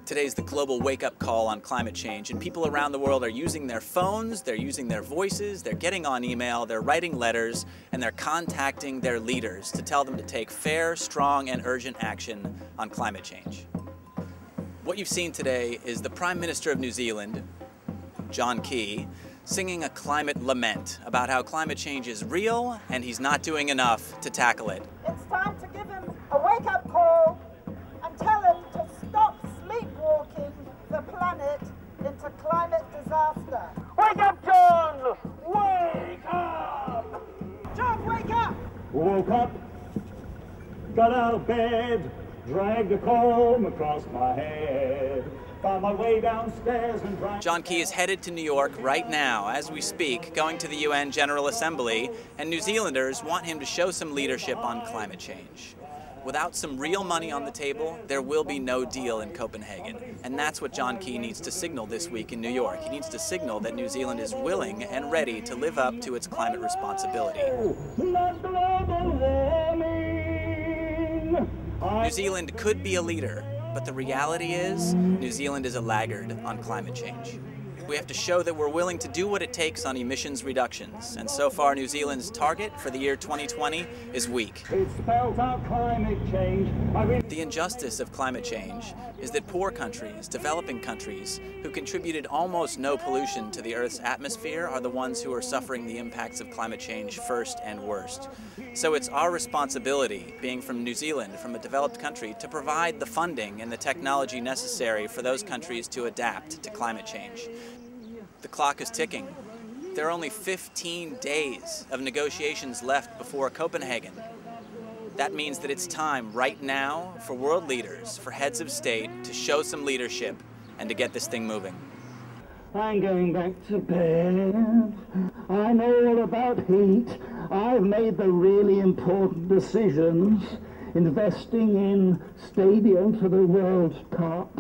Today's the global wake-up call on climate change, and people around the world are using their phones, they're using their voices, they're getting on email, they're writing letters, and they're contacting their leaders to tell them to take fair, strong, and urgent action on climate change. What you've seen today is the Prime Minister of New Zealand, John Key, singing a climate lament about how climate change is real and he's not doing enough to tackle it. It's time to give him a wake-up call and tell him to stop sleepwalking the planet into climate disaster. Wake up, John! Wake up! John, wake up! Woke up, got out of bed, dragged a comb across my head, found my way downstairs and drank... John Key is headed to New York right now as we speak, going to the UN General Assembly, and New Zealanders want him to show some leadership on climate change. Without some real money on the table, there will be no deal in Copenhagen. And that's what John Key needs to signal this week in New York. He needs to signal that New Zealand is willing and ready to live up to its climate responsibility. New Zealand could be a leader, but the reality is New Zealand is a laggard on climate change. We have to show that we're willing to do what it takes on emissions reductions, and so far New Zealand's target for the year 2020 is weak. It spells out climate change. The injustice of climate change is that poor countries, developing countries, who contributed almost no pollution to the Earth's atmosphere are the ones who are suffering the impacts of climate change first and worst. So it's our responsibility, being from New Zealand, from a developed country, to provide the funding and the technology necessary for those countries to adapt to climate change. The clock is ticking. There are only 15 days of negotiations left before Copenhagen. That means that it's time right now for world leaders, for heads of state, to show some leadership and to get this thing moving. I'm going back to bed. I know all about heat. I've made the really important decisions, investing in stadium for the World Cup.